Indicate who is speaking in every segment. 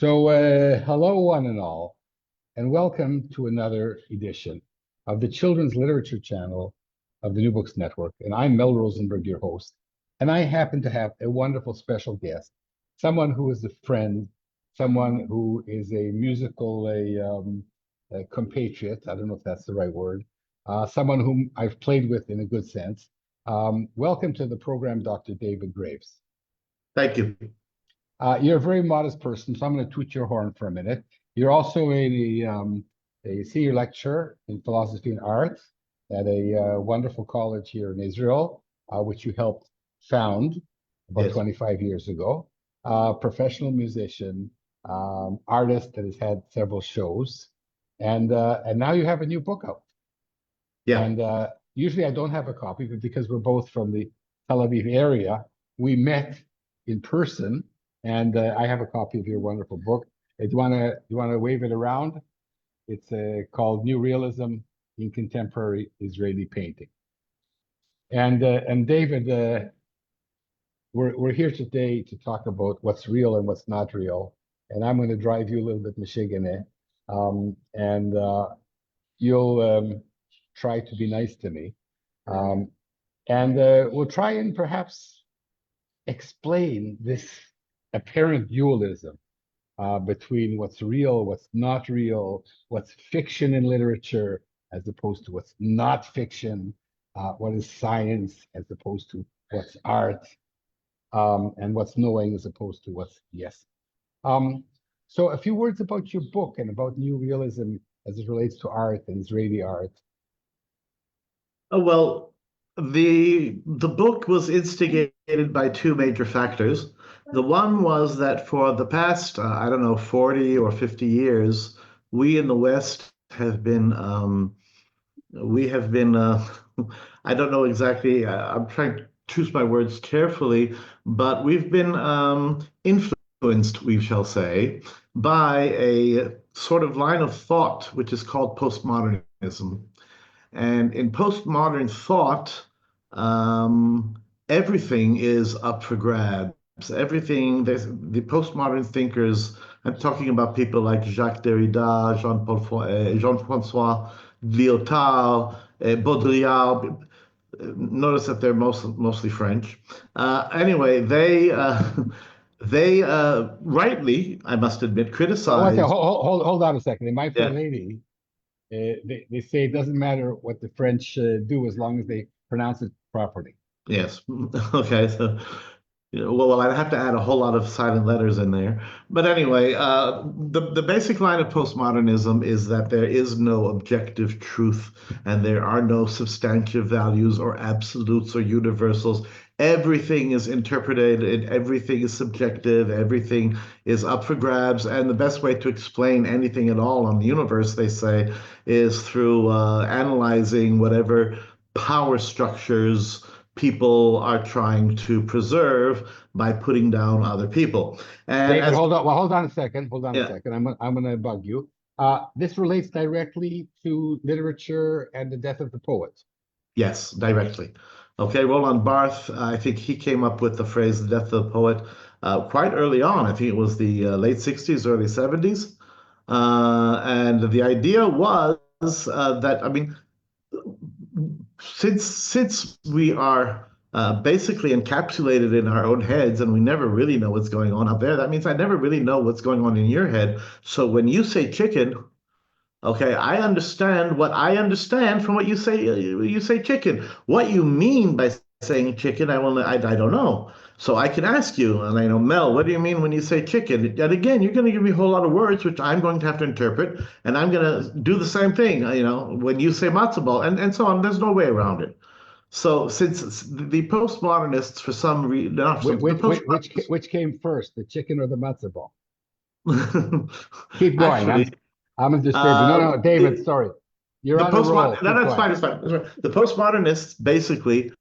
Speaker 1: Hello, one and all, and welcome to another edition of the Children's Literature Channel of the New Books Network. And I'm Mel Rosenberg, your host. And I happen to have a wonderful special guest, someone who is a friend, someone who is a musical a compatriot. I don't know if that's the right word. Someone whom I've played with in a good sense. Welcome to the program, Dr. David Graves.
Speaker 2: Thank you.
Speaker 1: You're a very modest person, so I'm going to toot your horn for a minute. You're also a senior lecturer in philosophy and art at a wonderful college here in Israel, which you helped found about
Speaker 2: Yes.
Speaker 1: 25 years ago. Professional musician, artist that has had several shows, and now you have a new book out.
Speaker 2: Yeah.
Speaker 1: And usually I don't have a copy, but because we're both from the Tel Aviv area, we met in person. And I have a copy of your wonderful book. Do you wanna wave it around? It's called New Realism in Contemporary Israeli Painting. And David, we're here today to talk about what's real and what's not real. And I'm going to drive you a little bit Michigan, and you'll try to be nice to me, and we'll try and perhaps explain this apparent dualism between what's real, what's not real, what's fiction in literature, as opposed to what's not fiction, what is science as opposed to what's art, and what's knowing as opposed to what's yes. So a few words about your book and about New Realism as it relates to art and Israeli art.
Speaker 2: Well, the book was instigated by two major factors. The one was that for the past, I don't know, 40 or 50 years, we in the West have been, I don't know exactly, I'm trying to choose my words carefully, but we've been influenced, we shall say, by a sort of line of thought which is called postmodernism. And in postmodern thought, everything is up for grabs. Everything, the postmodern thinkers, I'm talking about people like Jacques Derrida, Jean-François Lyotard, Baudrillard. Notice that they're mostly French. Anyway, they rightly, I must admit, criticize.
Speaker 1: Hold on a second. In my fair
Speaker 2: Yeah.
Speaker 1: lady, they say it doesn't matter what the French do as long as they pronounce it properly.
Speaker 2: Yes. Okay. So, well, I'd have to add a whole lot of silent letters in there. But anyway, the basic line of postmodernism is that there is no objective truth and there are no substantive values or absolutes or universals. Everything is interpreted, everything is subjective, everything is up for grabs. And the best way to explain anything at all on the universe, they say, is through analyzing whatever power structures people are trying to preserve by putting down other people. And
Speaker 1: David, hold on. Well, hold on a second. Hold on
Speaker 2: Yeah.
Speaker 1: a second. I'm going to bug you. This relates directly to literature and the death of the poet.
Speaker 2: Yes, directly. Okay, Roland Barthes, I think he came up with the phrase "the death of the poet" quite early on. I think it was the late 60s, early 70s. And the idea was that, I mean, since we are basically encapsulated in our own heads and we never really know what's going on out there, that means I never really know what's going on in your head. So when you say chicken, okay, I understand what I understand from what you say. You say chicken. What you mean by saying chicken, I don't know. So I can ask you, and I know, Mel, what do you mean when you say chicken? And again, you're going to give me a whole lot of words, which I'm going to have to interpret, and I'm going to do the same thing, when you say matzo ball, and so on. There's no way around it. So since the postmodernists, for some reason,
Speaker 1: Which came first, the chicken or the matzo ball? Keep going.
Speaker 2: Actually,
Speaker 1: I'm disturbing. No, David, sorry. You're on a roll.
Speaker 2: No, that's fine. It's fine. The postmodernists basically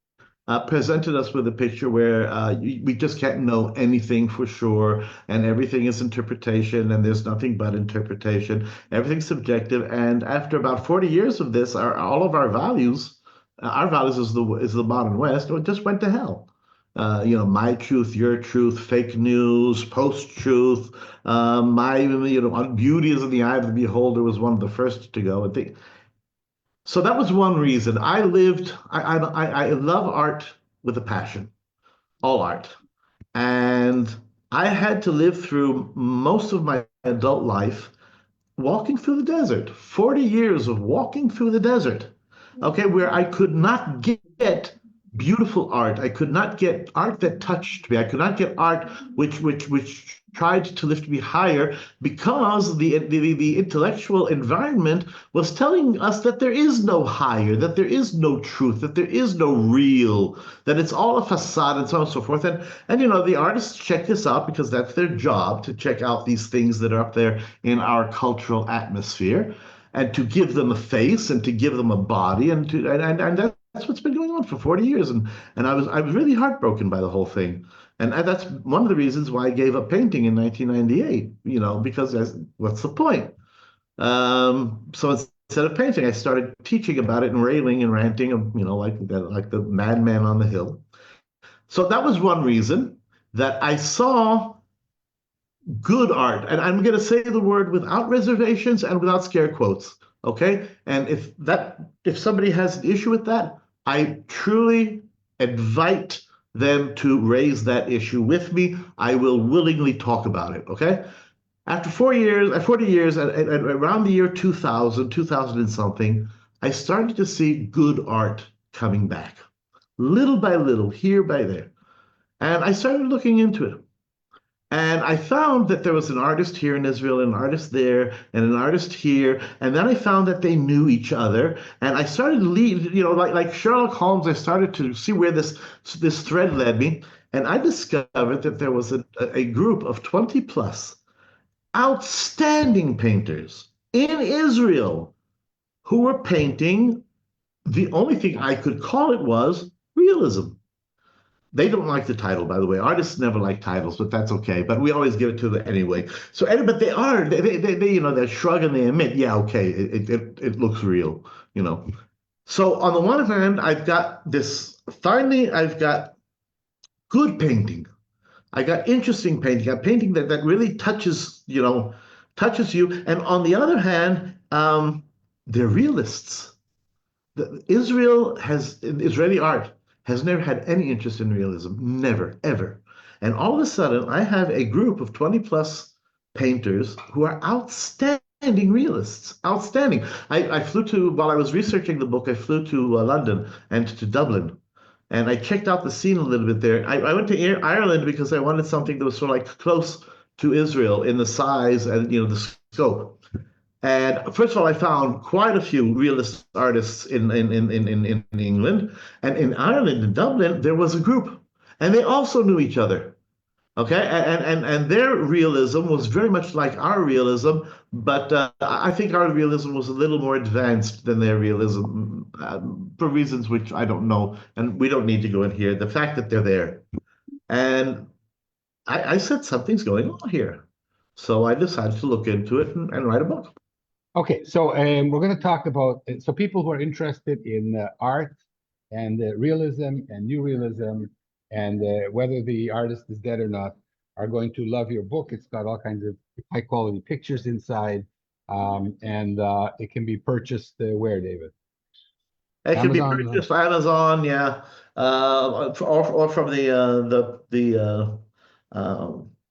Speaker 2: presented us with a picture where we just can't know anything for sure, and everything is interpretation, and there's nothing but interpretation. Everything's subjective, and after about 40 years of this, all of our values is the modern West, just went to hell. my truth, your truth, fake news, post-truth. Beauty is in the eye of the beholder was one of the first to go. So that was one reason. I love art with a passion, all art. And I had to live through most of my adult life walking through the desert, 40 years of walking through the desert, okay, where I could not get beautiful art. I could not get art that touched me. I could not get art which tried to lift me higher because the intellectual environment was telling us that there is no higher, that there is no truth, that there is no real, that it's all a facade and so on and so forth. And the artists check this out because that's their job, to check out these things that are up there in our cultural atmosphere and to give them a face and to give them a body and that's what's been going on for 40 years. And I was really heartbroken by the whole thing. And that's one of the reasons why I gave up painting in 1998, because what's the point? So instead of painting, I started teaching about it and railing and ranting, like the madman on the hill. So that was one reason that I saw good art, and I'm going to say the word without reservations and without scare quotes, okay? And if somebody has an issue with that, I truly invite them to raise that issue with me. I will willingly talk about it, okay? After 40 years, at around the year 2000, 2000 and something, I started to see good art coming back, little by little, here by there. And I started looking into it. And I found that there was an artist here in Israel, an artist there, and an artist here. And then I found that they knew each other. And I started to lead, like Sherlock Holmes, I started to see where this thread led me. And I discovered that there was a group of 20 plus outstanding painters in Israel who were painting. The only thing I could call it was realism. They don't like the title, by the way. Artists never like titles, but that's okay. But we always give it to them anyway. But they shrug and they admit, yeah, okay, it looks real, So on the one hand, I've got good painting. I got interesting painting. I got painting that really touches you. And on the other hand, they're realists. Israeli art has never had any interest in realism, never, ever. And all of a sudden, I have a group of 20 plus painters who are outstanding realists, outstanding. While I was researching the book, I flew to London and to Dublin. And I checked out the scene a little bit there. I went to Ireland because I wanted something that was sort of like close to Israel in the size and the scope. And first of all, I found quite a few realist artists in England. And in Ireland, in Dublin, there was a group. And they also knew each other. Okay. And their realism was very much like our realism, but I think our realism was a little more advanced than their realism for reasons which I don't know. And we don't need to go in here. The fact that they're there. And I said, something's going on here. So I decided to look into it and write a book.
Speaker 1: Okay, so we're going to talk about so people who are interested in art and realism and new realism and whether the artist is dead or not are going to love your book. It's got all kinds of high quality pictures inside, and it can be purchased where, David?
Speaker 2: It can be
Speaker 1: Amazon.
Speaker 2: purchased Amazon, yeah, or from the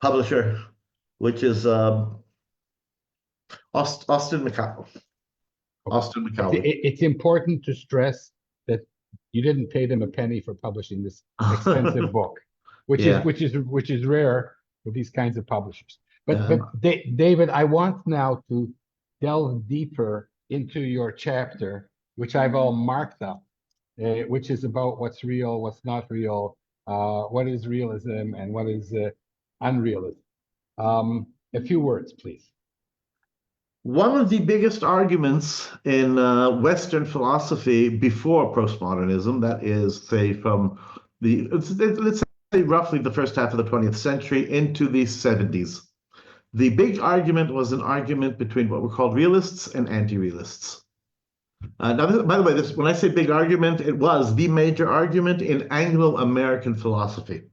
Speaker 2: publisher, which is Austin Macaulay. Austin Macaulay.
Speaker 1: It's important to stress that you didn't pay them a penny for publishing this expensive book, which is rare for these kinds of publishers. But David, I want now to delve deeper into your chapter, which I've all marked up, which is about what's real, what's not real, what is realism, and what is unrealism. A few words, please.
Speaker 2: One of the biggest arguments in Western philosophy before postmodernism, that is, say, from let's say roughly the first half of the 20th century into the 70s, the big argument was an argument between what were called realists and anti-realists. By the way, this when I say big argument, it was the major argument in Anglo-American philosophy,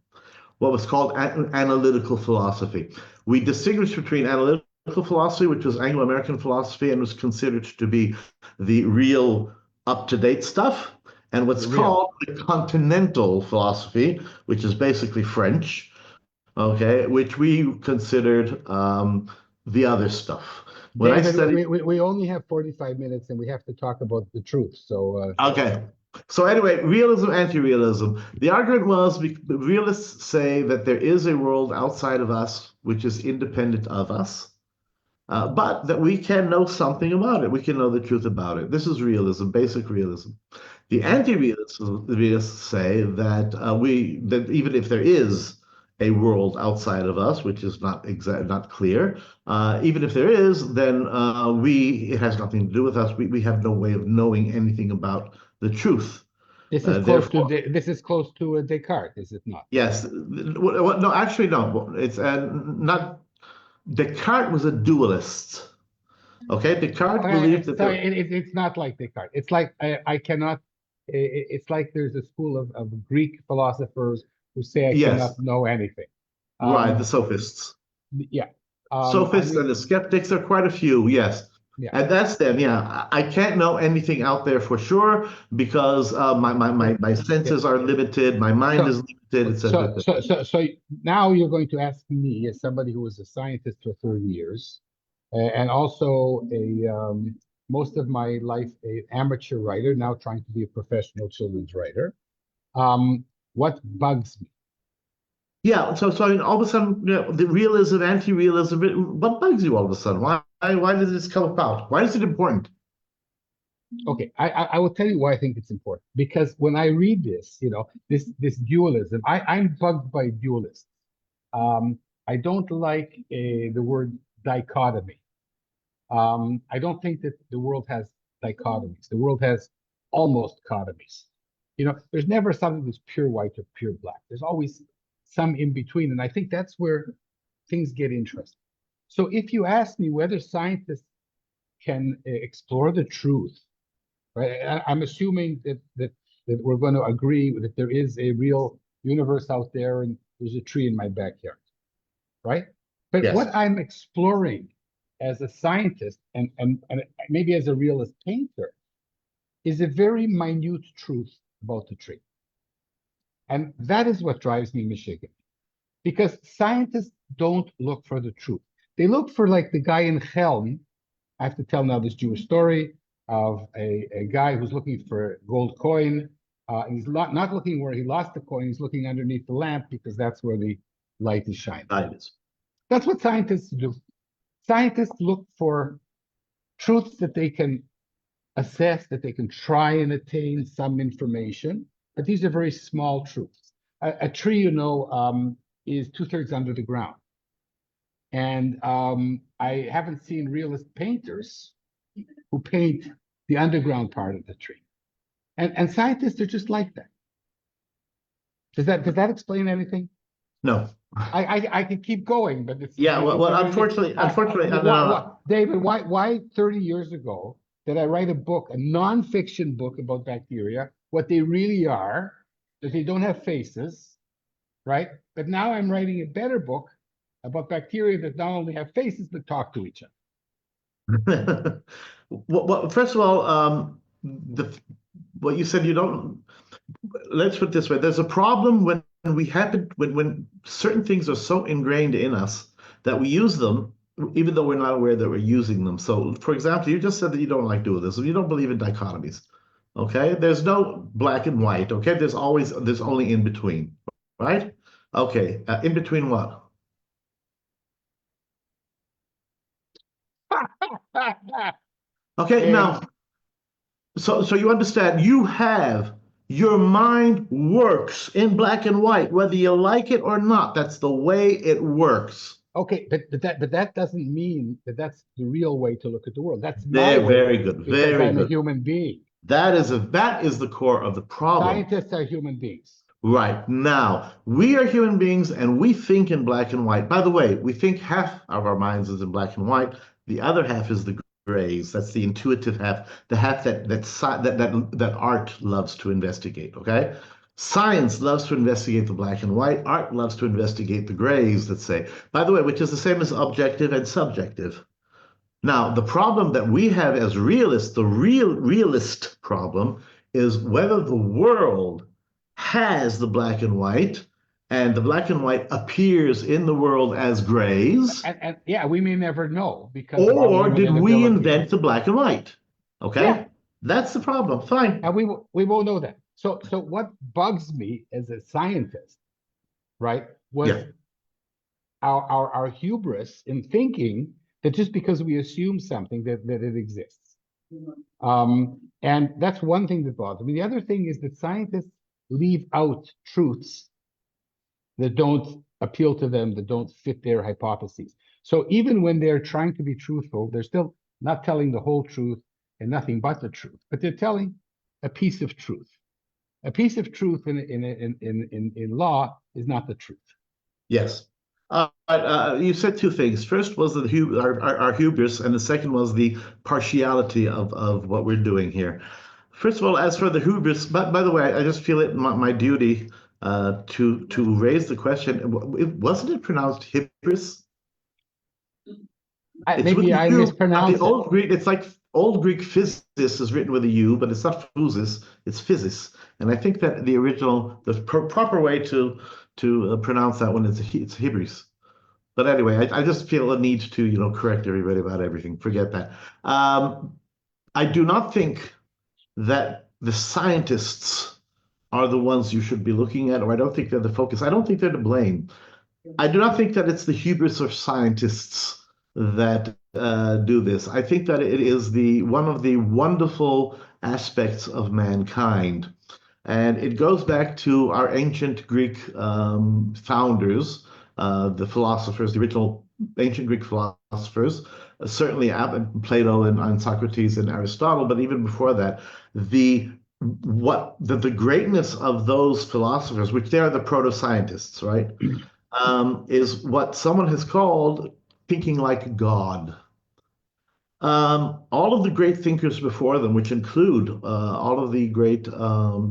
Speaker 2: what was called analytical philosophy. We distinguished between analytical philosophy, which was Anglo-American philosophy and was considered to be the real up-to-date stuff, and what's called the continental philosophy, which is basically French, okay, which we considered the other stuff. When I
Speaker 1: David,
Speaker 2: studied,
Speaker 1: we only have 45 minutes and we have to talk about the truth. So,
Speaker 2: okay. So anyway, realism, anti-realism. The argument was the realists say that there is a world outside of us which is independent of us, but that we can know something about it. We can know the truth about it. This is realism, basic realism. The anti-realists say that that even if there is a world outside of us, which is not clear, even if there is, then it has nothing to do with us. We have no way of knowing anything about the truth.
Speaker 1: this is close to Descartes, is it not?
Speaker 2: Yes. No, actually, no. It's not. Descartes was a dualist. Okay, Descartes believed that
Speaker 1: So it's not like Descartes. It's like I cannot. It's like there's a school of Greek philosophers who say I
Speaker 2: yes,
Speaker 1: cannot know anything.
Speaker 2: right, the
Speaker 1: Um,
Speaker 2: sophists.
Speaker 1: yeah.
Speaker 2: Sophists and the skeptics are quite a few, yes.
Speaker 1: Yeah.
Speaker 2: And that's them, yeah. I can't know anything out there for sure because my senses are limited, my mind is limited, etc.
Speaker 1: So now you're going to ask me, as somebody who was a scientist for 30 years, and also most of my life an amateur writer, now trying to be a professional children's writer. What bugs me?
Speaker 2: Yeah, so I mean, all of a sudden, the realism, anti-realism, what bugs you all of a sudden? Why does this come about? Why is it important?
Speaker 1: Okay, I will tell you why I think it's important. Because when I read this, this dualism, I'm bugged by dualists. I don't like the word dichotomy. I don't think that the world has dichotomies. The world has almost dichotomies. There's never something that's pure white or pure black. There's always some in between. And I think that's where things get interesting. So if you ask me whether scientists can explore the truth, right? I'm assuming that we're going to agree that there is a real universe out there and there's a tree in my backyard, right? But
Speaker 2: Yes.
Speaker 1: what I'm exploring as a scientist and maybe as a realist painter is a very minute truth about the tree. And that is what drives me Michigan. Because scientists don't look for the truth. They look for like the guy in Helm. I have to tell now this Jewish story of a guy who's looking for a gold coin. And he's not looking where he lost the coin. He's looking underneath the lamp because that's where the light is shining. That's what scientists do. Scientists look for truths that they can assess, that they can try and attain some information. But these are very small truths. A tree, is 2/3 under the ground. And I haven't seen realist painters who paint the underground part of the tree. And scientists are just like that. Does that explain anything?
Speaker 2: No.
Speaker 1: I could keep going, but it's
Speaker 2: unfortunately,
Speaker 1: David, why 30 years ago did I write a book, a nonfiction book about bacteria, what they really are, that they don't have faces, right? But now I'm writing a better book about bacteria that not only have faces but talk to each other.
Speaker 2: Well, first of all, what you said, you don't. Let's put it this way: there's a problem when when certain things are so ingrained in us that we use them, even though we're not aware that we're using them. So, for example, you just said that you don't like dualism. You don't believe in dichotomies. Okay, there's no black and white. Okay, there's only in between, right? Okay, in between what? Okay, now, so you understand, your mind works in black and white, whether you like it or not. That's the way it works.
Speaker 1: Okay, but that doesn't mean that that's the real way to look at the world. That's
Speaker 2: my way. Very good.
Speaker 1: Because I'm a human being.
Speaker 2: That is the core of the problem.
Speaker 1: Scientists are human beings.
Speaker 2: Right. Now, we are human beings and we think in black and white. By the way, we think half of our minds is in black and white. The other half is the grays. That's the intuitive half, the half that art loves to investigate. Okay, science loves to investigate the black and white. Art loves to investigate the grays. Let's say, by the way, which is the same as objective and subjective. Now, the problem that we have as realists, the realist problem, is whether the world has the black and white, and the black and white appears in the world as grays,
Speaker 1: And yeah, we may never know because of our
Speaker 2: or did
Speaker 1: limited
Speaker 2: we
Speaker 1: ability.
Speaker 2: invent the black and white? Okay,
Speaker 1: Yeah.
Speaker 2: that's the problem. Fine.
Speaker 1: And we won't know that. So what bugs me as a scientist, right, was
Speaker 2: Yeah.
Speaker 1: our hubris in thinking that just because we assume something that it exists. And that's one thing that bothers me. The other thing is that scientists leave out truths that don't appeal to them, that don't fit their hypotheses. So even when they're trying to be truthful, they're still not telling the whole truth and nothing but the truth, but they're telling a piece of truth. A piece of truth in law is not the truth.
Speaker 2: Yes. You said two things. First was our hubris, and the second was the partiality of what we're doing here. First of all, as for the hubris, by the way, I just feel it my duty to raise the question. Wasn't it pronounced hybris?
Speaker 1: Maybe I mispronounced
Speaker 2: the old Greek. It's like old Greek physis is written with a U, but it's not physis, it's physis. And I think that the original, the proper way to pronounce that one is it's hybris. But anyway, I just feel a need to correct everybody about everything. Forget that. I do not think that the scientists are the ones you should be looking at, or I don't think they're the focus. I don't think they're to blame. I do not think that it's the hubris of scientists that do this. I think that it is one of the wonderful aspects of mankind. And it goes back to our ancient Greek founders, the philosophers, the original ancient Greek philosophers, certainly Plato and Socrates and Aristotle, but even before that, the greatness of those philosophers, which they are the proto-scientists, right, is what someone has called thinking like God. All of the great thinkers before them, which include all of the great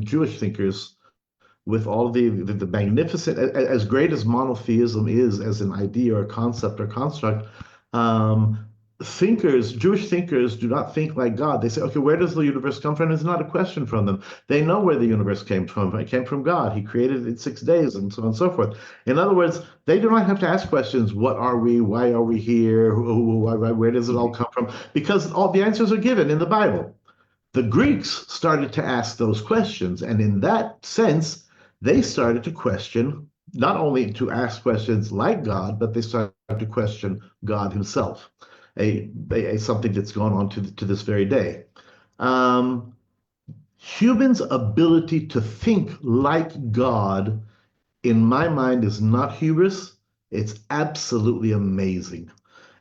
Speaker 2: Jewish thinkers, with all the magnificent, as great as monotheism is as an idea or concept or construct, Jewish thinkers do not think like God. They say, okay, where does the universe come from? It's not a question from them. They know where the universe came from. It came from God. He created it in 6 days, and so on and so forth. In other words, they do not have to ask questions. What are we? Why are we here? Where does it all come from? Because all the answers are given in the Bible. The Greeks started to ask those questions, and in that sense, they started to question, not only to ask questions like God, but they started to question God himself, something that's gone on to this very day. Humans' ability to think like God, in my mind, is not hubris. It's absolutely amazing.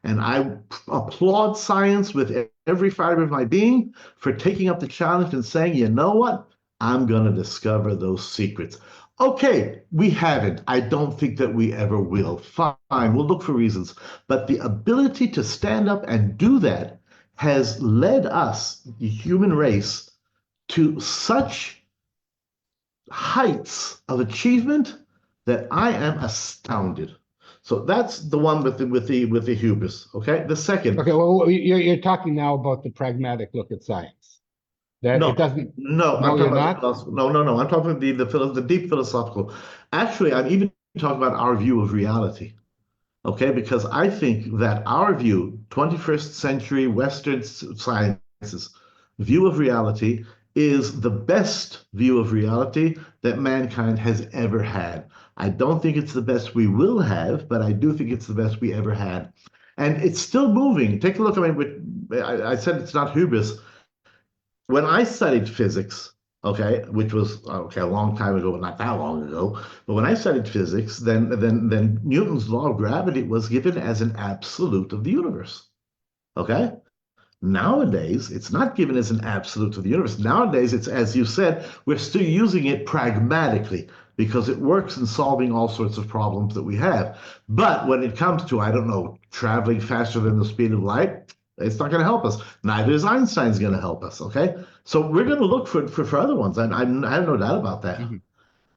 Speaker 2: And I applaud science with every fiber of my being for taking up the challenge and saying, you know what? I'm going to discover those secrets. Okay, we haven't. I don't think that we ever will. Fine, we'll look for reasons. But the ability to stand up and do that has led us, the human race, to such heights of achievement that I am astounded. So that's the one with the hubris. Okay, the second.
Speaker 1: Okay, well, you're talking now about the pragmatic look at science. That
Speaker 2: No,
Speaker 1: it doesn't.
Speaker 2: no,
Speaker 1: No,
Speaker 2: I'm
Speaker 1: you're
Speaker 2: talking about
Speaker 1: not.
Speaker 2: no. I'm talking the deep philosophical. Actually, I'm even talking about our view of reality. Okay, because I think that our view, 21st century Western sciences view of reality, is the best view of reality that mankind has ever had. I don't think it's the best we will have, but I do think it's the best we ever had. And it's still moving. Take a look. I mean, I said it's not hubris. When I studied physics, okay, which was okay a long time ago, but not that long ago. But when I studied physics, then Newton's law of gravity was given as an absolute of the universe. Okay. Nowadays, it's not given as an absolute of the universe. Nowadays, it's, as you said, we're still using it pragmatically because it works in solving all sorts of problems that we have. But when it comes to, I don't know, traveling faster than the speed of light, It's not going to help us. Neither is Einstein's going to help us. Okay, so we're going to look for other ones, and I have no doubt about that.
Speaker 1: Mhm.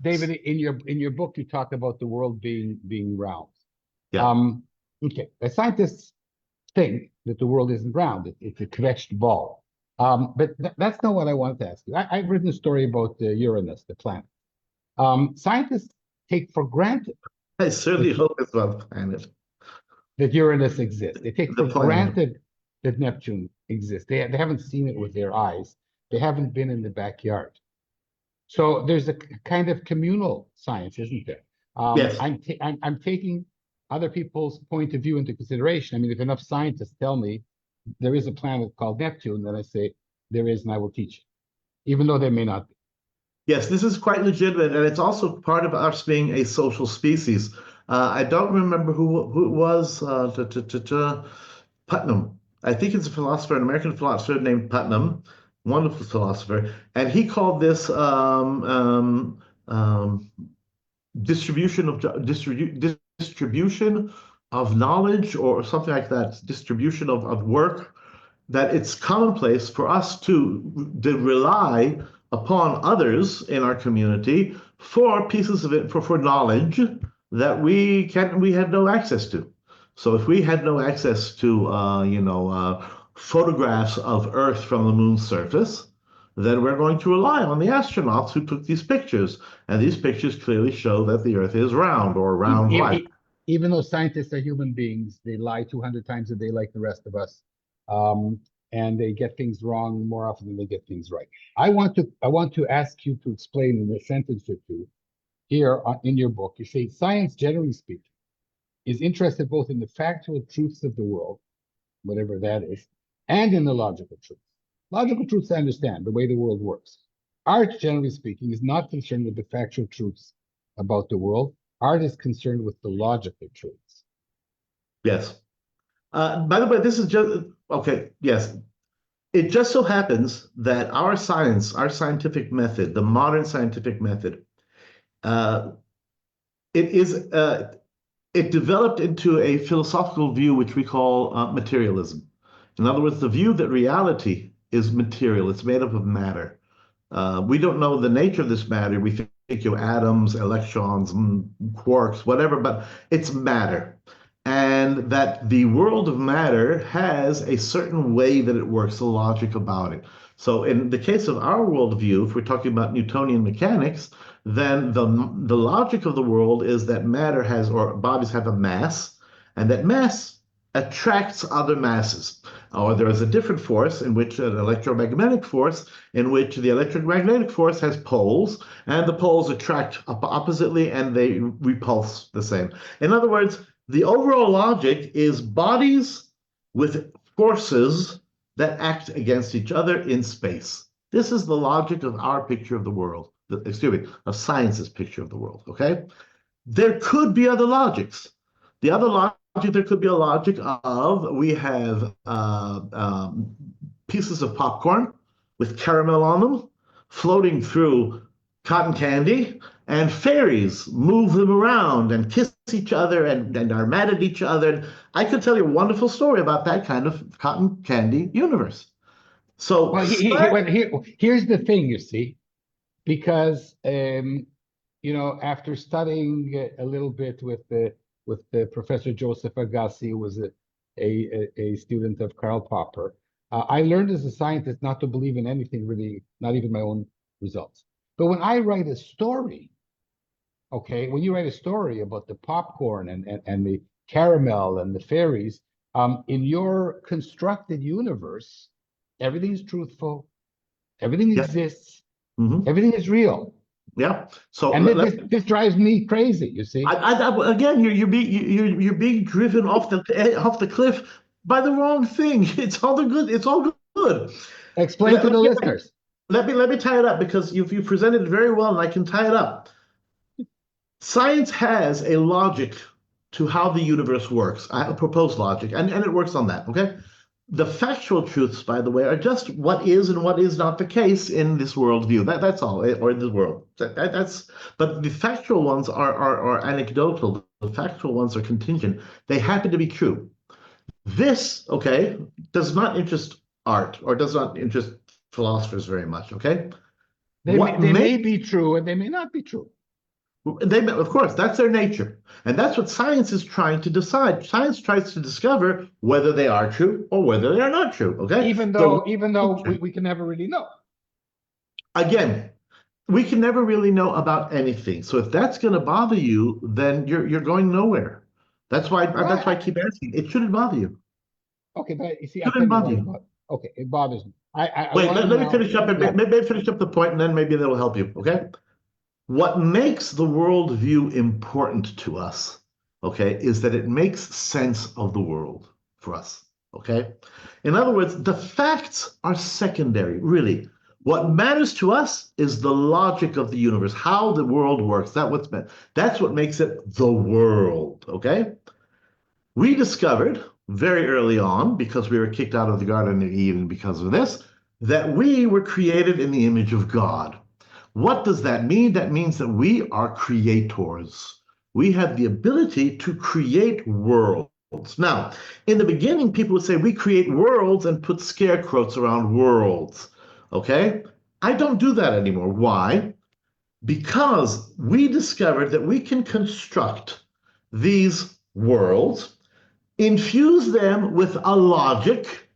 Speaker 1: David, in your book, you talk about the world being round.
Speaker 2: Yeah.
Speaker 1: Um, okay, the scientists think that the world isn't round; it's a stretched ball. But that's not what I wanted to ask you. I've written a story about Uranus, the planet. Scientists take for granted
Speaker 2: I
Speaker 1: that
Speaker 2: certainly hope it's about the planet.
Speaker 1: that Uranus exists. They take
Speaker 2: The
Speaker 1: for
Speaker 2: planet.
Speaker 1: granted that Neptune exists. They haven't seen it with their eyes. They haven't been in the backyard. So there's a kind of communal science, isn't there?
Speaker 2: Yes.
Speaker 1: I'm taking other people's point of view into consideration. I mean, if enough scientists tell me there is a planet called Neptune, then I say there is, and I will teach it, even though there may not be.
Speaker 2: Yes, this is quite legitimate, and it's also part of us being a social species. I don't remember who it was. Putnam. I think it's a philosopher, an American philosopher named Putnam, wonderful philosopher, and he called this distribution of distribution of knowledge or something like that, distribution of work, that it's commonplace for us to rely upon others in our community for pieces of it for knowledge that we had no access to. So if we had no access to photographs of Earth from the moon's surface, then we're going to rely on the astronauts who took these pictures. And these pictures clearly show that the Earth is round or
Speaker 1: E-
Speaker 2: round-like.
Speaker 1: Even though scientists are human beings, they lie 200 times a day like the rest of us. Um, and they get things wrong more often than they get things right. I want to ask you to explain in a sentence or two here in your book. You say science, generally speaking, is interested both in the factual truths of the world, whatever that is, and in the logical truths. Logical truths I understand, the way the world works. Art, generally speaking, is not concerned with the factual truths about the world. Art is concerned with the logical truths.
Speaker 2: Yes. By the way, this is just okay. Yes, it just so happens that our science, our scientific method, the modern scientific method, uh, it is it developed into a philosophical view which we call materialism. In other words, the view that reality is material; it's made up of matter. We don't know the nature of this matter. We think of atoms, electrons, quarks, whatever, but it's matter. And that the world of matter has a certain way that it works, the logic about it. So in the case of our worldview, if we're talking about Newtonian mechanics, then the logic of the world is that matter has, or bodies have a mass, and that mass attracts other masses. Or there is a different force in which an electromagnetic force in which the electromagnetic force has poles, and the poles attract oppositely and they repulse the same. In other words, the overall logic is bodies with forces that act against each other in space. This is the logic of our picture of the world, excuse me, of science's picture of the world, okay? There could be other logics. The other logic, there could be a logic of we have pieces of popcorn with caramel on them floating through cotton candy, and fairies move them around and kiss each other and are mad at each other. I could tell you a wonderful story about that kind of cotton candy universe. So,
Speaker 1: Well, here's the thing, you see, because after studying a little bit with the Professor Joseph Agassi, who was a student of Karl Popper, I learned as a scientist not to believe in anything really, not even my own results. But when I write a story, okay, when you write a story about the popcorn and the caramel and the fairies, in your constructed universe, everything is truthful, everything
Speaker 2: yeah.
Speaker 1: exists,
Speaker 2: Mhm.
Speaker 1: everything is real.
Speaker 2: Yeah. So
Speaker 1: And this drives me crazy, you see.
Speaker 2: again, you're being driven off the cliff by the wrong thing. It's all the good. It's all good.
Speaker 1: Explain
Speaker 2: Let,
Speaker 1: to
Speaker 2: let
Speaker 1: the
Speaker 2: me
Speaker 1: listeners.
Speaker 2: let me tie it up because you presented it very well, and I can tie it up. Science has a logic to how the universe works, a proposed logic, and it works on that. Okay. The factual truths, by the way, are just what is and what is not the case in this worldview. That's all, or in this world. That's. But the factual ones are anecdotal. The factual ones are contingent. They happen to be true. This, okay, does not interest art or does not interest philosophers very much, okay?
Speaker 1: They
Speaker 2: What
Speaker 1: may
Speaker 2: makes
Speaker 1: be true and they may not be true.
Speaker 2: of course, that's their nature. And that's what science is trying to decide. Science tries to discover whether they are true or whether they are not true, okay?
Speaker 1: Even though we can never really know.
Speaker 2: Again, we can never really know about anything. So if that's going to bother you, then you're going nowhere. That's why I keep asking. It shouldn't bother you.
Speaker 1: Okay, but you see, I'll tell
Speaker 2: Shouldn't
Speaker 1: you
Speaker 2: bother
Speaker 1: why
Speaker 2: you.
Speaker 1: okay, it bothers me. I
Speaker 2: Wait,
Speaker 1: want to
Speaker 2: let me
Speaker 1: now.
Speaker 2: finish up.
Speaker 1: Yeah.
Speaker 2: Maybe finish up the point, and then maybe that'll help you. Okay. What makes the worldview important to us, okay, is that it makes sense of the world for us. Okay. In other words, the facts are secondary, really. What matters to us is the logic of the universe, how the world works. That's what makes it the world. Okay. We discovered very early on, because we were kicked out of the Garden of Eden because of this, that we were created in the image of God. What does that mean? That means that we are creators. We have the ability to create worlds. Now, in the beginning, people would say we create worlds and put scare quotes around worlds. Okay? I don't do that anymore. Why? Because we discovered that we can construct these worlds, infuse them with a logic,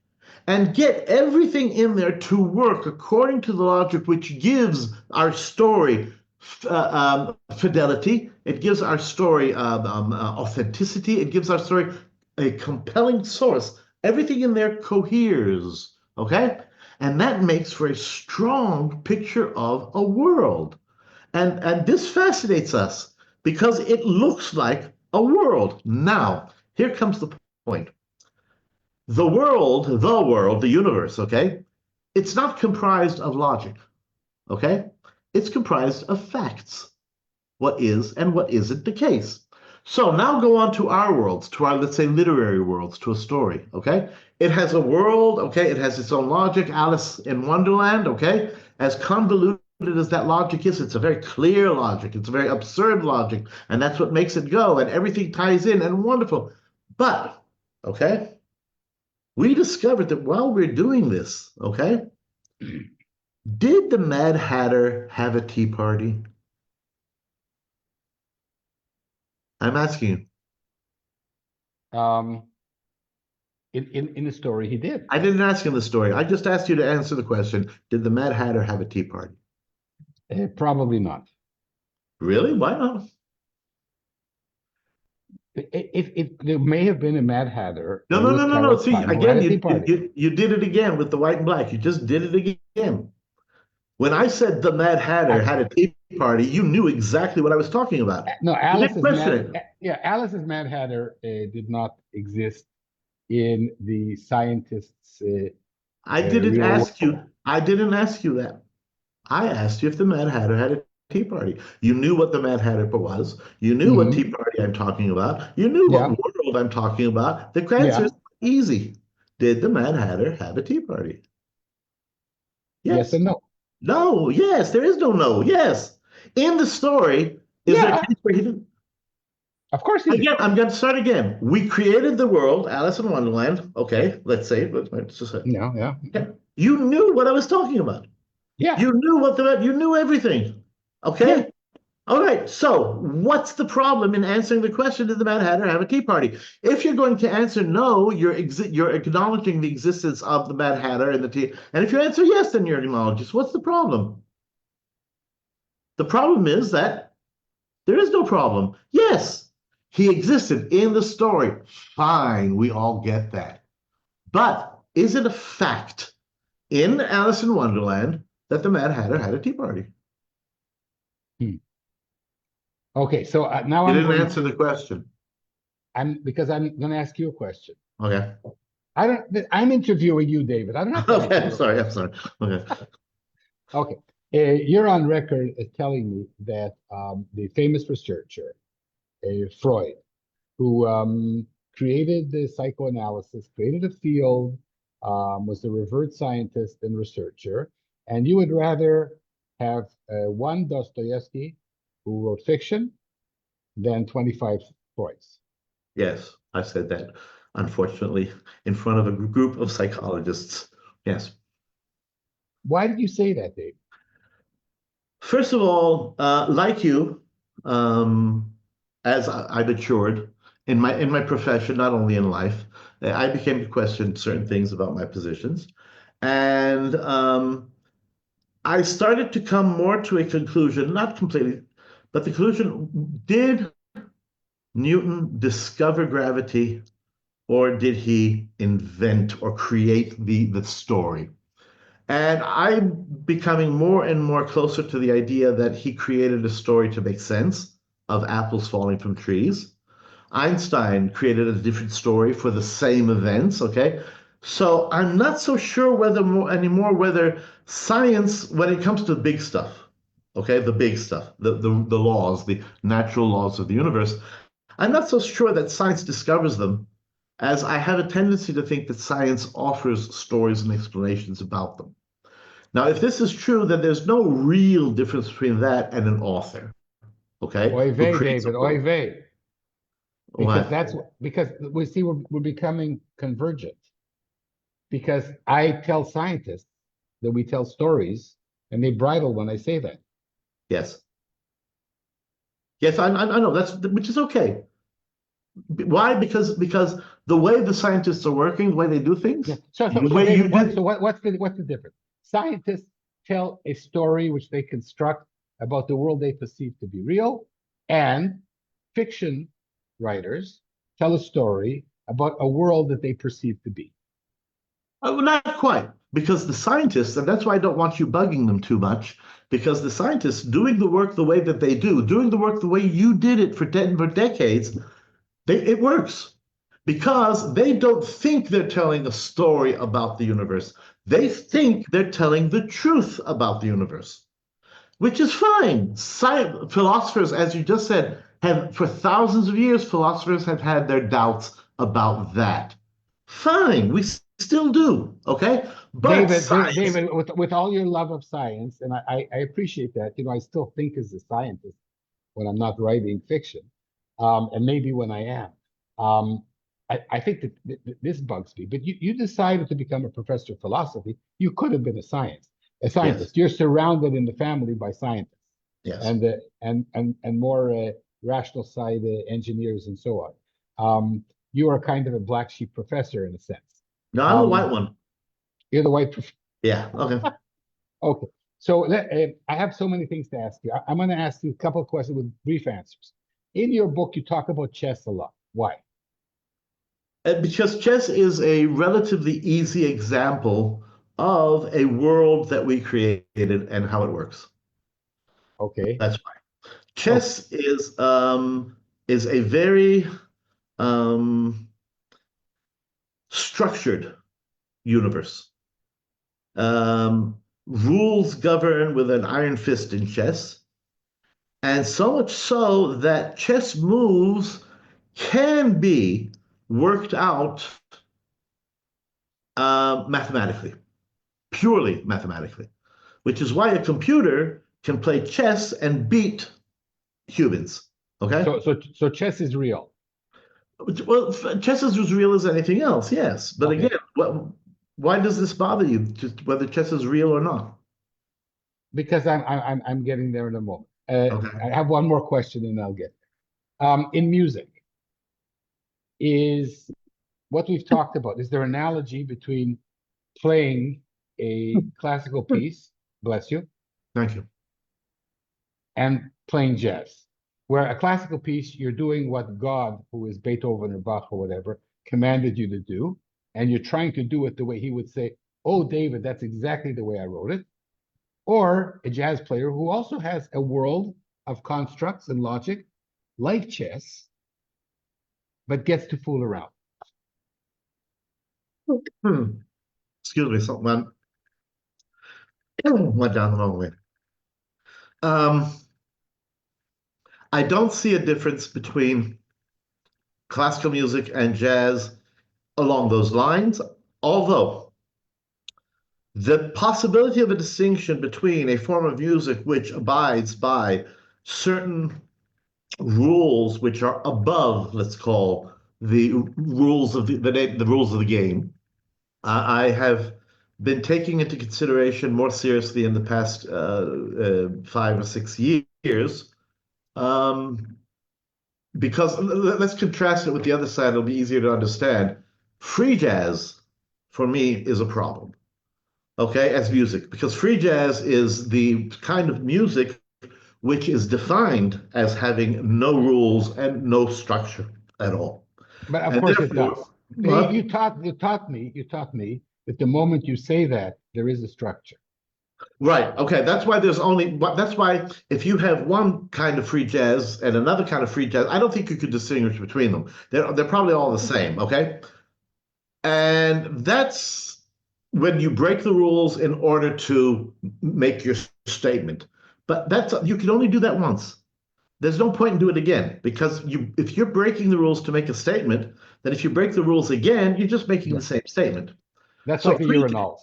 Speaker 2: and get everything in there to work according to the logic, which gives our story fidelity. It gives our story authenticity. It gives our story a compelling source. Everything in there coheres, okay? And that makes for a strong picture of a world. And this fascinates us because it looks like a world. Now, here comes the point. The universe, okay? It's not comprised of logic, okay? It's comprised of facts. What is and what isn't the case. So now go on to our worlds, to our, let's say, literary worlds, to a story, okay? It has a world, okay? It has its own logic. Alice in Wonderland, okay? As convoluted as that logic is, it's a very clear logic. It's a very absurd logic. And that's what makes it go. And everything ties in and wonderful. But, okay? We discovered that while we're doing this, okay? Did the Mad Hatter have a tea party? I'm asking you.
Speaker 1: In the story, he did.
Speaker 2: I didn't ask you the story. I just asked you to answer the question. Did the Mad Hatter have a tea party?
Speaker 1: Probably not.
Speaker 2: Really? Why not?
Speaker 1: If there may have been a Mad Hatter
Speaker 2: No, no, no,
Speaker 1: with
Speaker 2: no, no.
Speaker 1: Carrot
Speaker 2: See,
Speaker 1: Top who had
Speaker 2: again,
Speaker 1: a tea party.
Speaker 2: you did it again with the white and black. You just did it again. When I said the Mad Hatter had a tea party, you knew exactly what I was talking about.
Speaker 1: No,
Speaker 2: You didn't question it.
Speaker 1: Alice's Mad Hatter did not exist in the scientists' real world.
Speaker 2: I didn't ask you that. I asked you if the Mad Hatter had a tea party. You knew what the Mad Hatter was. You knew what tea
Speaker 1: Hmm.
Speaker 2: party I'm talking about. You knew what
Speaker 1: Yeah,
Speaker 2: world I'm talking about. The answer
Speaker 1: yeah,
Speaker 2: is easy. Did the Mad Hatter have a tea party?
Speaker 1: yes
Speaker 2: Yes.
Speaker 1: and no.
Speaker 2: No. Yes. There is no no. Yes. In the story, is there a
Speaker 1: Yeah,
Speaker 2: case where he didn't?
Speaker 1: of course he did.
Speaker 2: Again, I'm going to start again. We created the world, Alice in Wonderland. Okay, let's say, let's just say.
Speaker 1: Yeah, yeah,
Speaker 2: Okay. You knew what I was talking about.
Speaker 1: yeah,
Speaker 2: You knew everything.
Speaker 1: yeah.
Speaker 2: Okay. All right. So, what's the problem in answering the question, did the Mad Hatter have a tea party? If you're going to answer no, you're acknowledging the existence of the Mad Hatter and the tea. And if you answer yes, then you're acknowledging. So what's the problem? The problem is that there is no problem. Yes, he existed in the story. Fine, we all get that. But is it a fact in Alice in Wonderland that the Mad Hatter had a tea party?
Speaker 1: Hmm. Okay, so now
Speaker 2: You
Speaker 1: I'm
Speaker 2: didn't
Speaker 1: going
Speaker 2: answer the
Speaker 1: to
Speaker 2: question.
Speaker 1: because I'm going to ask you a question.
Speaker 2: Okay.
Speaker 1: I'm interviewing you, David. I don't have to answer
Speaker 2: Okay, I'm
Speaker 1: your
Speaker 2: sorry. I'm
Speaker 1: question.
Speaker 2: sorry. Okay.
Speaker 1: Okay. You're on record as telling me that the famous researcher, Freud, who created the psychoanalysis, created a field, was a revered scientist and researcher, and you would rather have one Dostoevsky who wrote fiction than 25 Freuds.
Speaker 2: Yes, I said that. unfortunately, in front of a group of psychologists. Yes.
Speaker 1: Why did you say that, Dave?
Speaker 2: First of all, like you, um, as I matured in my profession, not only in life, I became to question certain things about my positions, and I started to come more to a conclusion, not completely, but the conclusion: did Newton discover gravity, or did he invent or create the story? And I'm becoming more and more closer to the idea that he created a story to make sense of apples falling from trees. Einstein created a different story for the same events, okay? So I'm not so sure whether anymore whether science, when it comes to big stuff, okay, the big stuff, the laws, the natural laws of the universe, I'm not so sure that science discovers them, as I have a tendency to think that science offers stories and explanations about them. Now, if this is true, then there's no real difference between that and an author, okay,
Speaker 1: Oy
Speaker 2: who
Speaker 1: vey,
Speaker 2: creates a
Speaker 1: David, oy
Speaker 2: world.
Speaker 1: vey. Because
Speaker 2: What?
Speaker 1: that's because we see we're becoming convergent. Because I tell scientists that we tell stories and they bridle when I say that.
Speaker 2: Yes. Yes, I know that's which is okay. Why? Because the way the scientists are working, the way they do
Speaker 1: Yeah.
Speaker 2: things,
Speaker 1: So, so,
Speaker 2: the
Speaker 1: so
Speaker 2: way you
Speaker 1: David,
Speaker 2: did,
Speaker 1: what's the difference? Scientists tell a story which they construct about the world they perceive to be real, and fiction writers tell a story about a world that they perceive to be.
Speaker 2: not quite, because the scientists, and that's why I don't want you bugging them too much, because the scientists doing the work the way that they do, doing the work the way you did it for decades, it works because they don't think they're telling a story about the universe. They think they're telling the truth about the universe, which is fine. Philosophers, as you just said, have for thousands of years, philosophers have had their doubts about that. Fine, we still do, okay? But science,
Speaker 1: David, with all your love of science, and I appreciate that, I still think as a scientist when I'm not writing fiction, and maybe when I am. Um, I think that this bugs me, but you decided to become a professor of philosophy. You could have been a
Speaker 2: yes,
Speaker 1: scientist. You're surrounded in the family by scientists
Speaker 2: yes.
Speaker 1: and and more rational side engineers and so on. You are kind of a black sheep professor in a sense.
Speaker 2: No, I'm the
Speaker 1: Um,
Speaker 2: white one.
Speaker 1: you're the white.
Speaker 2: Yeah, okay.
Speaker 1: Okay. So I have so many things to ask you. I'm going to ask you a couple of questions with brief answers. In your book, you talk about chess a lot. Why?
Speaker 2: Because chess is a relatively easy example of a world that we created and how it works.
Speaker 1: Okay.
Speaker 2: That's
Speaker 1: Okay.
Speaker 2: chess is a very um, structured universe. Rules govern with an iron fist in chess, and so much so that chess moves can be worked out mathematically, purely mathematically, which is why a computer can play chess and beat humans. Okay?
Speaker 1: So chess is real.
Speaker 2: Well, chess is as real as anything else, yes. But
Speaker 1: Okay.
Speaker 2: again, why does this bother you, just whether chess is real or not?
Speaker 1: Because I'm getting there in a moment.
Speaker 2: Okay.
Speaker 1: I have one more question and I'll get there. In music, is what we've talked about, is there an analogy between playing a classical piece, bless you,
Speaker 2: Thank you.
Speaker 1: and playing jazz, where a classical piece, you're doing what God, who is Beethoven or Bach or whatever, commanded you to do, and you're trying to do it the way he would say, "Oh, David, that's exactly the way I wrote it." Or a jazz player who also has a world of constructs and logic, like chess, but gets to fool around.
Speaker 2: Hmm. Excuse me, something went down the wrong way. Um, I don't see a difference between classical music and jazz along those lines, although the possibility of a distinction between a form of music which abides by certain rules which are above, let's call, the rules of the rules of the game. I have been taking into consideration more seriously in the past 5 or 6 years, um, because let's contrast it with the other side. It'll be easier to understand. Free jazz, for me, is a problem. Okay, as music, because free jazz is the kind of music which is defined as having no rules and no structure at all.
Speaker 1: But of
Speaker 2: And
Speaker 1: course it
Speaker 2: therefore,
Speaker 1: does.
Speaker 2: what?
Speaker 1: You taught me that the moment you say that, there is a structure.
Speaker 2: Right. Okay. That's why there's only, but that's why if you have one kind of free jazz and another kind of free jazz, I don't think you could distinguish between them. They're probably all the same. Okay. And that's when you break the rules in order to make your statement. But that's you can only do that once. There's no point in doing it again because if you're breaking the rules to make a statement, then if you break the rules again, you're just making the
Speaker 1: Yeah.
Speaker 2: same statement.
Speaker 1: That's
Speaker 2: So
Speaker 1: like the
Speaker 2: free,
Speaker 1: urinals.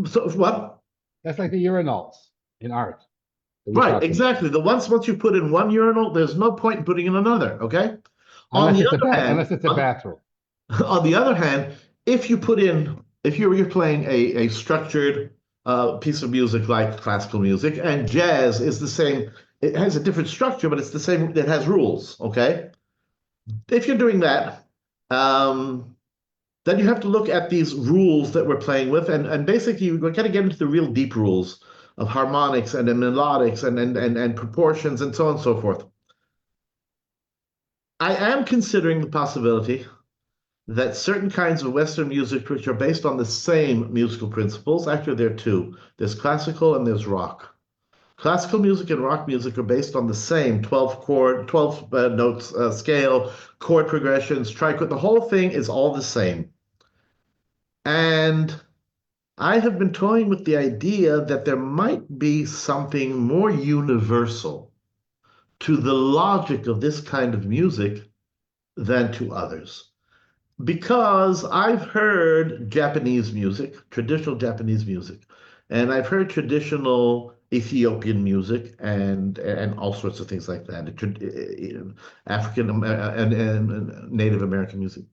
Speaker 2: so what?
Speaker 1: That's like the urinals in art that we
Speaker 2: Right,
Speaker 1: talked about.
Speaker 2: exactly. The once you put in one urinal, there's no point in putting in another. Okay. On
Speaker 1: Unless
Speaker 2: the
Speaker 1: it's a
Speaker 2: other hand,
Speaker 1: unless it's a bathroom.
Speaker 2: on the other hand, if you put in, if you're playing a structured piece of music like classical music, and jazz is the same, it has a different structure, but it's the same, it has rules. Okay. If you're doing that, um, then you have to look at these rules that we're playing with, and basically we're going to get into the real deep rules of harmonics and melodics and proportions and so on and so forth. I am considering the possibility that certain kinds of Western music, which are based on the same musical principles, actually, there are two. There's classical and there's rock. Classical music and rock music are based on the same 12 chord, 12 notes scale, chord progressions, trichord. The whole thing is all the same. And I have been toying with the idea that there might be something more universal to the logic of this kind of music than to others. Because I've heard Japanese music, traditional Japanese music, and I've heard traditional Ethiopian music and all sorts of things like that, African and Native American music.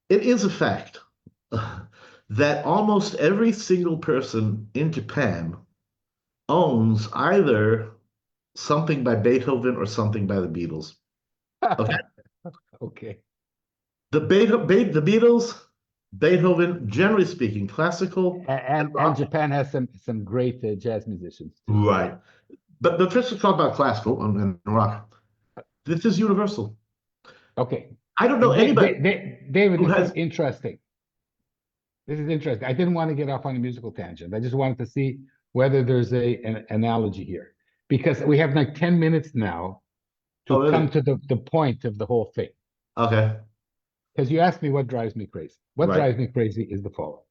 Speaker 2: It is a fact that almost every single person in Japan owns either something by Beethoven or something by the Beatles. Okay,
Speaker 1: Okay.
Speaker 2: the Beatles, Beethoven, generally speaking, classical and
Speaker 1: And
Speaker 2: rock.
Speaker 1: Japan has some great jazz musicians too.
Speaker 2: Right. But let's just talk about classical and rock. This is universal.
Speaker 1: Okay.
Speaker 2: I don't know anybody
Speaker 1: David,
Speaker 2: who
Speaker 1: this is
Speaker 2: has.
Speaker 1: interesting. This is interesting. I didn't want to get off on a musical tangent. I just wanted to see whether there's an analogy here. Because we have like 10 minutes now
Speaker 2: Oh,
Speaker 1: to come
Speaker 2: really?
Speaker 1: to the point of the whole thing.
Speaker 2: Okay.
Speaker 1: Because you asked me what drives me crazy. What
Speaker 2: Right.
Speaker 1: drives me crazy is the following.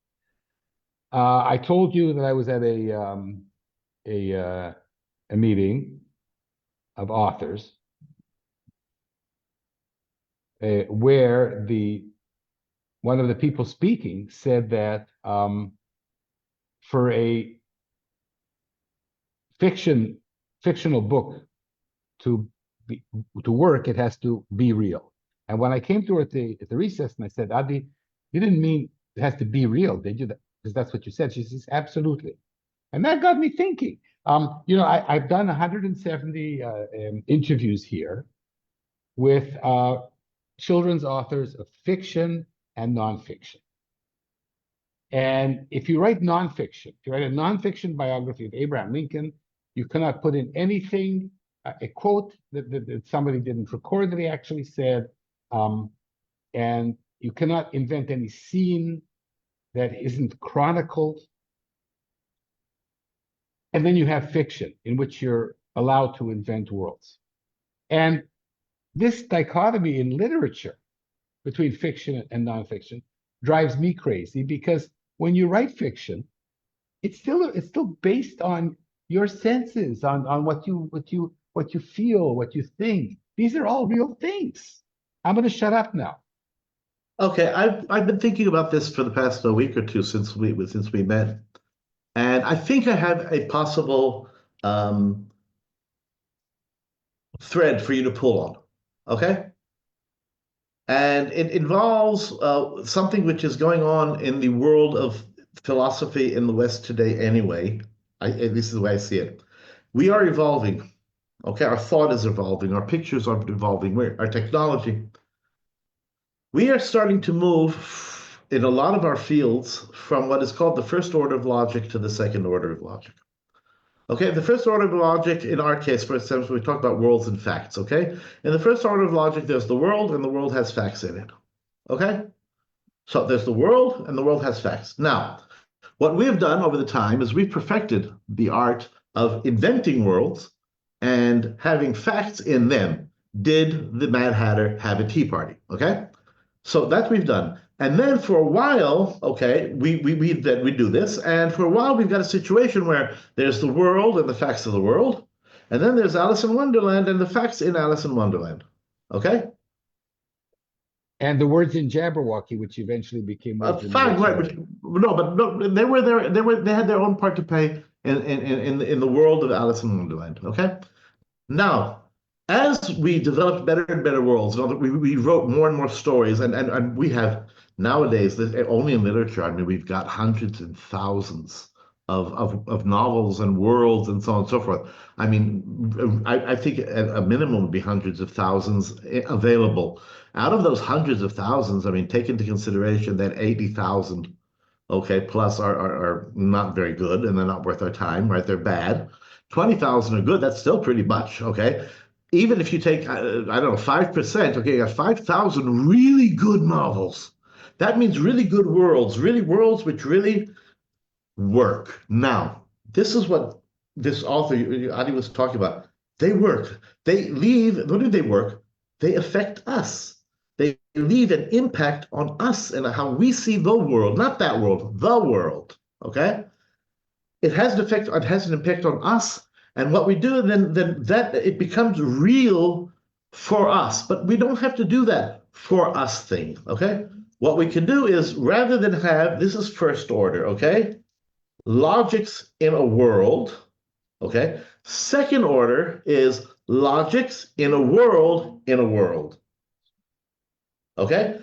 Speaker 1: I told you that I was at a uh, a meeting of authors where the one of the people speaking said that for a fiction fictional book to be to work, it has to be real. And when I came to her at the recess and I said, Adi, you didn't mean it has to be real, did you? Because that's what you said. She says, absolutely. And that got me thinking. I've done 170 interviews here with children's authors of fiction and nonfiction. And if you write nonfiction, if you write a nonfiction biography of Abraham Lincoln, you cannot put in anything, a quote that somebody didn't record that he actually said, um, and you cannot invent any scene that isn't chronicled. And then you have fiction, in which you're allowed to invent worlds. And this dichotomy in literature between fiction and nonfiction drives me crazy because when you write fiction, it's still based on your senses, on what you feel, what you think. These are all real things. I'm going to shut up now.
Speaker 2: Okay. I've been thinking about this for the past week or two since we met, and I think I have a possible um, thread for you to pull on. Okay. And it involves something which is going on in the world of philosophy in the West today anyway. This is the way I see it. We are evolving. Okay, our thought is evolving, our pictures are evolving, our technology. We are starting to move in a lot of our fields from what is called the first order of logic to the second order of logic. Okay, the first order of logic, in our case, for instance, we talk about worlds and facts, okay? In the first order of logic, there's the world, and the world has facts in it, okay? So there's the world, and the world has facts. Now, what we have done over the time is we've perfected the art of inventing worlds and having facts in them. Did the Mad Hatter have a tea party, okay? So that we've done. And then for a while, okay, we do this, and for a while we've got a situation where there's the world and the facts of the world, and then there's Alice in Wonderland and the facts in Alice in Wonderland. Okay?
Speaker 1: And the words in Jabberwocky, which eventually became words in the
Speaker 2: Fine, right,
Speaker 1: dictionary.
Speaker 2: but no, they were there, they had their own part to play in the world of Alice in Wonderland. Okay? Now, as we developed better and better worlds, we wrote more and more stories, and we have nowadays, only in literature, I mean, we've got hundreds and thousands of novels and worlds and so on and so forth. I mean, I think a minimum would be hundreds of thousands available. Out of those hundreds of thousands, I mean, take into consideration that 80,000, okay, plus are not very good and they're not worth our time, right? They're bad. 20,000 are good. That's still pretty much, okay? Even if you take, I don't know, 5%, okay, you got 5,000 really good novels. That means really good worlds, really worlds which really work. Now, this is what this author, Adi, was talking about. They work. They leave, what do they work? They affect us. They leave an impact on us and how we see the world, not that world, the world, okay? It has an effect, it has an impact on us, and what we do, then that it becomes real for us. But we don't have to do that for us thing, okay? What we can do is, rather than have, this is first order, okay? Logics in a world, okay? Second order is logics in a world in a world, okay?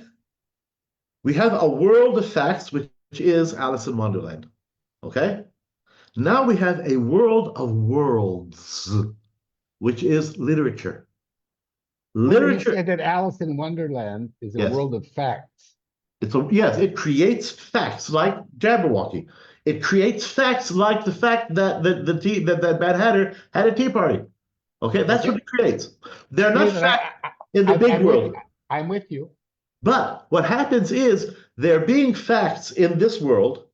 Speaker 2: We have a world of facts, which is Alice in Wonderland, okay? Now we have a world of worlds, which is literature.
Speaker 1: Well, you
Speaker 2: Literature,
Speaker 1: said that Alice in Wonderland is a
Speaker 2: yes,
Speaker 1: world of facts.
Speaker 2: yes, it creates facts like Jabberwocky. It creates facts like the fact that that Mad Hatter had a tea party. Okay, that's what
Speaker 1: Okay,
Speaker 2: it creates. They're not
Speaker 1: David,
Speaker 2: facts in the big
Speaker 1: I'm with
Speaker 2: world.
Speaker 1: I'm with you.
Speaker 2: But what happens is there being facts in this world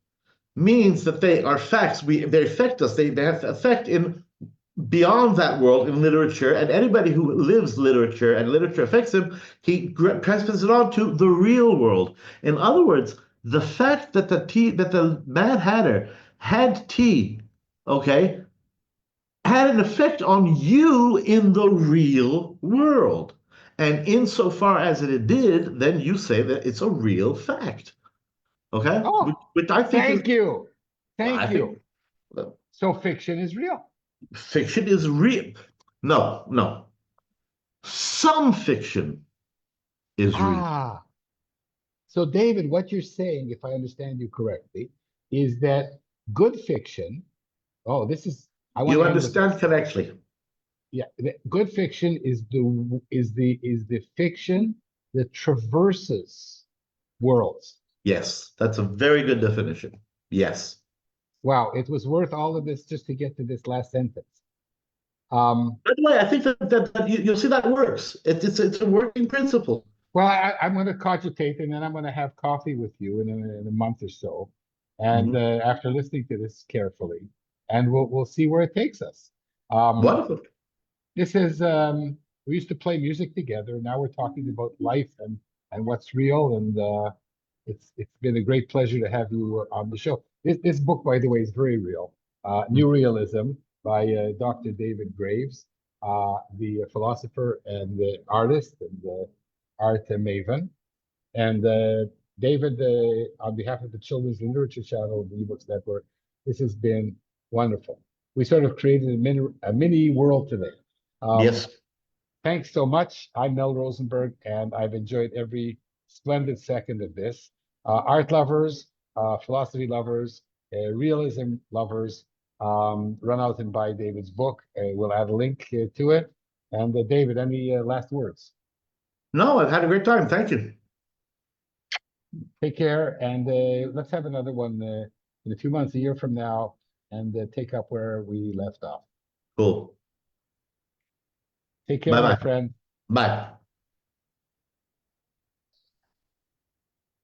Speaker 2: means that they are facts. They affect us. They have effect in beyond that world in literature, and anybody who lives literature and literature affects him, he transfers it on to the real world. In other words, the fact that the Mad Hatter had tea, okay, had an effect on you in the real world. And insofar as it did, then you say that it's a real fact. Okay?
Speaker 1: Oh,
Speaker 2: Which I think is,
Speaker 1: thank you.
Speaker 2: I
Speaker 1: Thank
Speaker 2: think
Speaker 1: you. So fiction is real.
Speaker 2: fiction is real. No, no. Some fiction is real.
Speaker 1: Ah, so David, what you're saying, if I understand you correctly, is that good fiction, oh, I want
Speaker 2: You
Speaker 1: to end with
Speaker 2: understand
Speaker 1: this.
Speaker 2: correctly.
Speaker 1: Yeah, good fiction is the fiction that traverses worlds.
Speaker 2: Yes, that's a very good definition. Yes.
Speaker 1: Wow, it was worth all of this just to get to this last sentence. Um,
Speaker 2: By the way, I think that you'll see that works. It's a working principle.
Speaker 1: well, I'm going to cogitate, and then I'm going to have coffee with you in a month or so, and
Speaker 2: Mhm.
Speaker 1: after listening to this carefully, and we'll see where it takes us. Um,
Speaker 2: Wonderful.
Speaker 1: this is we used to play music together. Now we're talking about life and what's real, and it's been a great pleasure to have you on the show. This book, by the way, is very real. New Realism by Dr. David Graves, the philosopher and the artist and the art maven. And David, on behalf of the Children's Literature Channel of the eBooks Network, this has been wonderful. We sort of created a mini world today. Um,
Speaker 2: Yes.
Speaker 1: thanks so much. I'm Mel Rosenberg, and I've enjoyed every splendid second of this. Art lovers, philosophy lovers, realism lovers, run out and buy David's book. We'll add a link to it. And David, any last words?
Speaker 2: No, I've had a great time. Thank you.
Speaker 1: Take care, and let's have another one in a few months, a year from now, and take up where we left off.
Speaker 2: Cool.
Speaker 1: Take care, my
Speaker 2: Bye-bye.
Speaker 1: friend.
Speaker 2: Bye.